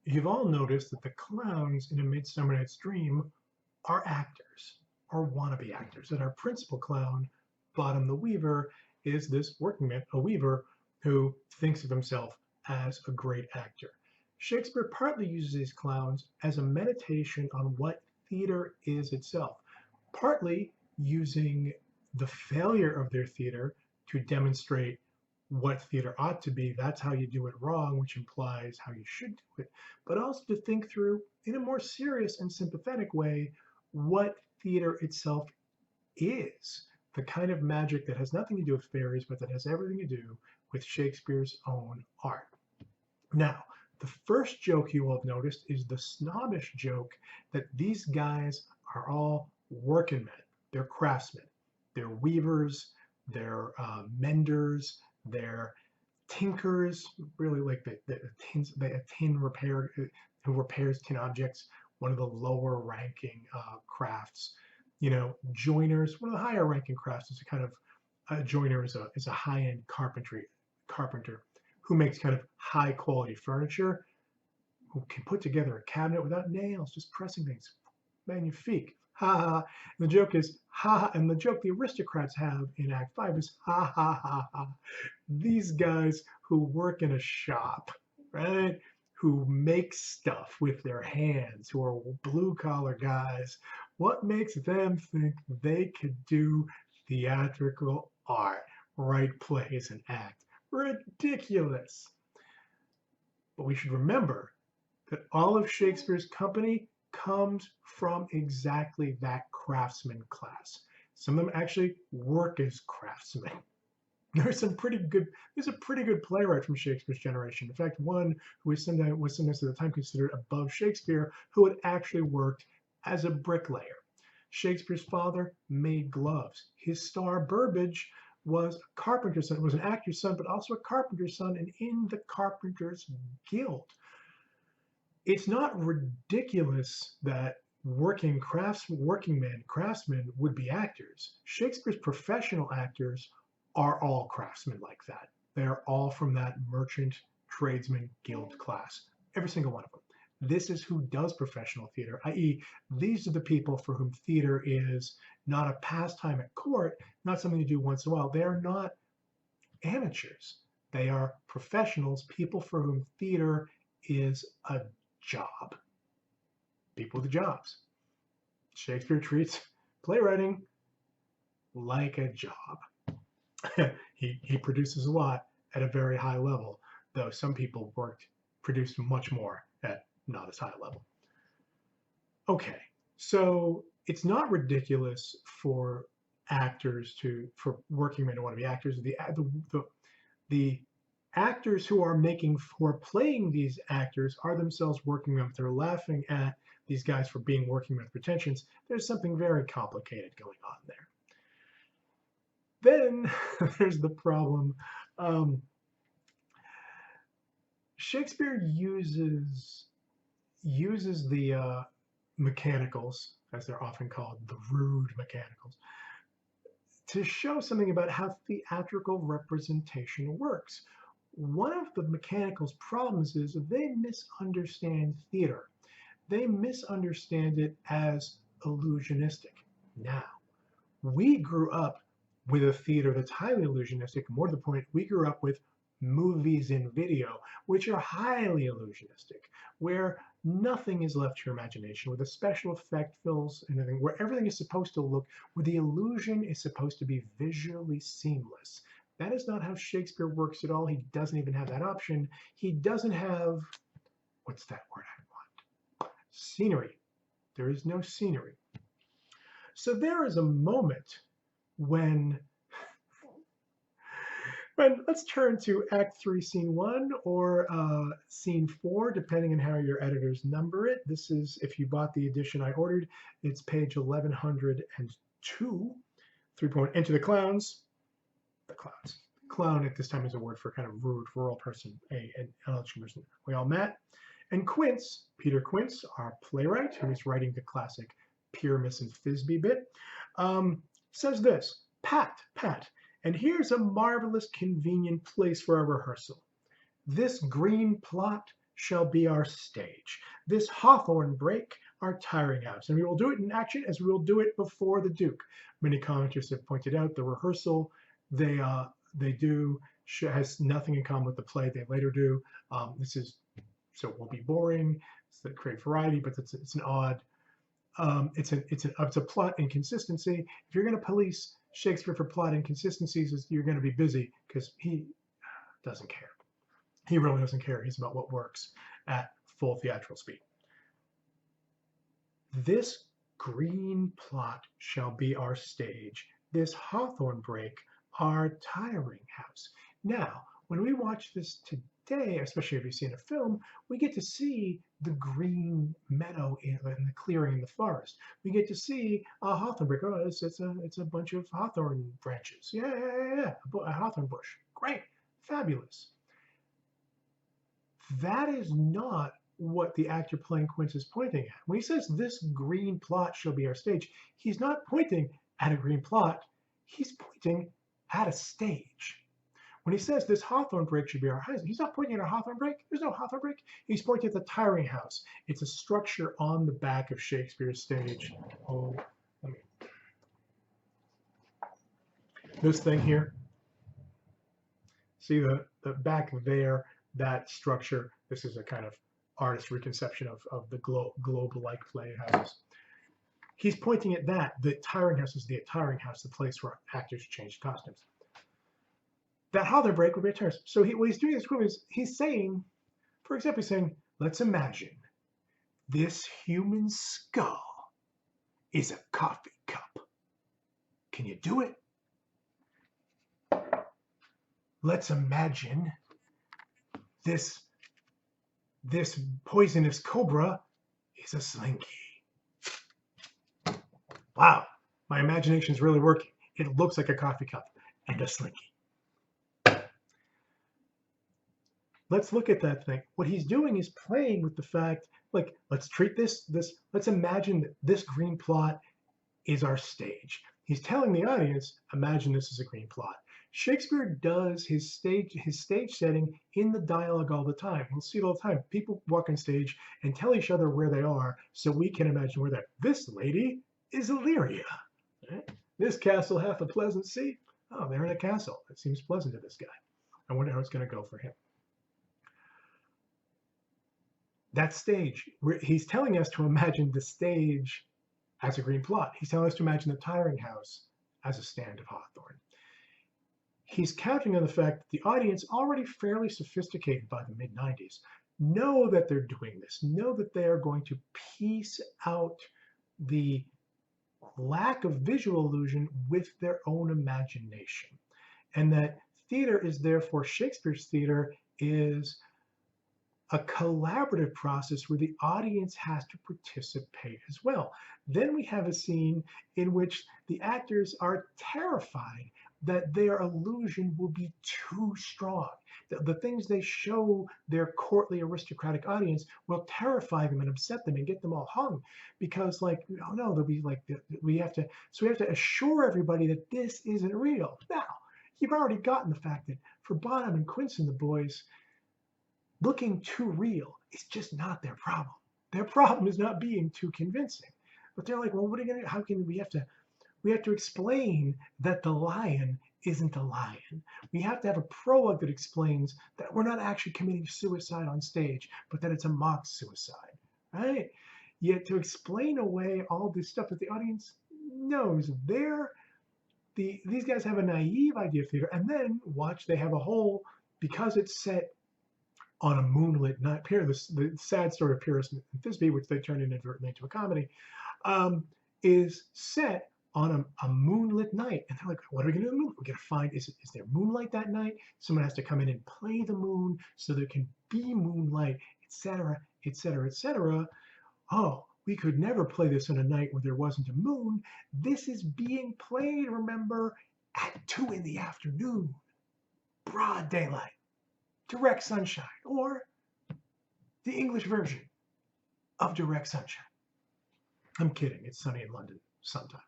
You've all noticed that the clowns in A Midsummer Night's Dream are actors, or wannabe actors, and our principal clown, Bottom the Weaver, is this working man, a weaver, who thinks of himself as a great actor. Shakespeare partly uses these clowns as a meditation on what theater is itself, partly using the failure of their theater to demonstrate what theater ought to be. That's how you do it wrong, which implies how you should do it, but also to think through in a more serious and sympathetic way what theater itself is, the kind of magic that has nothing to do with fairies, but that has everything to do with Shakespeare's own art. Now, the first joke you will have noticed is the snobbish joke that these guys are all working men. They're craftsmen. They're weavers. They're menders. They're tinkers, really like the tin repair, who repairs tin objects, one of the lower ranking crafts. Joiners, one of the higher ranking crafts is a kind of a joiner is a high end carpenter who makes kind of high quality furniture, who can put together a cabinet without nails, just pressing things. Magnifique. Ha ha. And the joke is ha ha. And the joke the aristocrats have in Act 5 is ha ha ha ha. These guys who work in a shop, right? Who make stuff with their hands, who are blue collar guys. What makes them think they could do theatrical art, write plays and act? Ridiculous. But we should remember that all of Shakespeare's company comes from exactly that craftsman class. Some of them actually work as craftsmen. There's a pretty good playwright from Shakespeare's generation. In fact, one who was sometimes at the time considered above Shakespeare, who had actually worked as a bricklayer. Shakespeare's father made gloves. His star Burbage was a carpenter's son, was an actor's son, but also a carpenter's son, and in the Carpenters Guild. It's not ridiculous that working men, craftsmen would be actors. Shakespeare's professional actors are all craftsmen like that. They're all from that merchant tradesman guild class, every single one of them. This is who does professional theater, i.e., these are the people for whom theater is not a pastime at court, not something you do once in a while. They are not amateurs. They are professionals, people for whom theater is a job. People with jobs. Shakespeare treats playwriting like a job. he produces a lot at a very high level, though some people produced much more at not as high a level. Okay, so it's not ridiculous for for working men to want to be actors. The actors who are playing these actors are themselves working men. They're laughing at these guys for being working men pretensions. There's something very complicated going on there. Then there's the problem. Shakespeare uses the mechanicals, as they're often called, the rude mechanicals, to show something about how theatrical representation works. One of the mechanicals' problems is that they misunderstand theater. They misunderstand it as illusionistic. Now, we grew up with a theater that's highly illusionistic. More to the point, we grew up with movies and video, which are highly illusionistic, where nothing is left to your imagination, where the special effect fills anything, where everything is supposed to look, where the illusion is supposed to be visually seamless. That is not how Shakespeare works at all. He doesn't even have that option. He doesn't have, what's that word I want? Scenery. There is no scenery. So there is a moment when let's turn to Act 3, Scene 1, or Scene 4, depending on how your editors number it. This is, if you bought the edition I ordered, it's page 1102. 3 point, enter the clowns. The clowns. Clown at this time is a word for kind of rude, rural person, an election person. We all met. And Quince, Peter Quince, our playwright, who is writing the classic Pyramus and Thisbe bit, says this: Pat, and here's a marvelous convenient place for a rehearsal. This green plot shall be our stage. This hawthorn brake, our tiring house. And we will do it in action as we will do it before the Duke. Many commenters have pointed out the rehearsal they do has nothing in common with the play they later do. This is so it won't be boring. It's to create variety, but it's an odd. It's a plot inconsistency. If you're going to police Shakespeare for plot inconsistencies, you're going to be busy because he doesn't care. He really doesn't care. He's about what works at full theatrical speed. This green plot shall be our stage. This hawthorn brake, our tiring house. Now, when we watch this today, especially if you've seen a film, we get to see the green meadow in the clearing in the forest. We get to see a hawthorn brake. Oh, it's a bunch of hawthorn branches. Yeah. A hawthorn bush. Great. Fabulous. That is not what the actor playing Quince is pointing at. When he says this green plot shall be our stage, he's not pointing at a green plot, he's pointing at a stage. When he says this hawthorn brake should be our house, he's not pointing at a hawthorn brake. There's no hawthorn brake. He's pointing at the tiring house. It's a structure on the back of Shakespeare's stage. This thing here. See the back there, that structure. This is a kind of artist reconception of the globe-like playhouse. He's pointing at that. The tiring house is the tiring house, the place where actors change costumes. That hawthorn brake would be a tiring house. So what he's doing is he's saying, for example, he's saying, let's imagine this human skull is a coffee cup. Can you do it? Let's imagine this poisonous cobra is a slinky. Wow, my imagination's really working. It looks like a coffee cup and a slinky. Let's look at that thing. What he's doing is playing with the fact, like, let's treat let's imagine that this green plot is our stage. He's telling the audience, imagine this is a green plot. Shakespeare does his stage setting in the dialogue all the time. We'll see it all the time. People walk on stage and tell each other where they are so we can imagine where they're. This lady is Illyria. Right? This castle hath a pleasant seat. Oh, they're in a castle. It seems pleasant to this guy. I wonder how it's going to go for him. That stage, he's telling us to imagine the stage as a green plot. He's telling us to imagine the tiring house as a stand of hawthorn. He's counting on the fact that the audience, already fairly sophisticated by the mid-90s, know that they're doing this, know that they are going to piece out the lack of visual illusion with their own imagination. And that theater is therefore, Shakespeare's theater is a collaborative process where the audience has to participate as well. Then we have a scene in which the actors are terrified that their illusion will be too strong. The things they show their courtly aristocratic audience will terrify them and upset them and get them all hung because, like, oh no, they'll be like, we have to assure everybody that this isn't real. Now, you've already gotten the fact that for Bonham and Quince and the boys, looking too real is just not their problem. Their problem is not being too convincing. But they're like, well, what are you gonna? How can we have to explain that the lion isn't a lion? We have to have a prologue that explains that we're not actually committing suicide on stage, but that it's a mock suicide, right? Yet to explain away all this stuff that the audience knows, these guys have a naive idea of theater, and then watch they have a whole, because it's set on a moonlit night. The sad story of Pyrrhus and Thisbe, which they turned inadvertently into a comedy, is set on a moonlit night. And they're like, what are we going to do? We're going to find, is there moonlight that night? Someone has to come in and play the moon so there can be moonlight, etc., etc., etc. Oh, we could never play this on a night where there wasn't a moon. This is being played, remember, at 2 in the afternoon. Broad daylight. Direct sunshine, or the English version of direct sunshine. I'm kidding, it's sunny in London sometimes.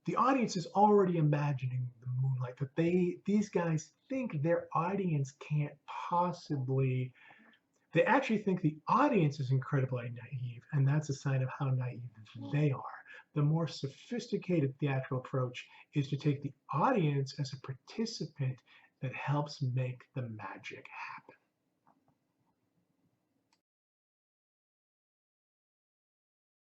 the audience is already imagining the moonlight, that these guys think their audience can't possibly, they actually think the audience is incredibly naive, and that's a sign of how naive they are. The more sophisticated theatrical approach is to take the audience as a participant that helps make the magic happen.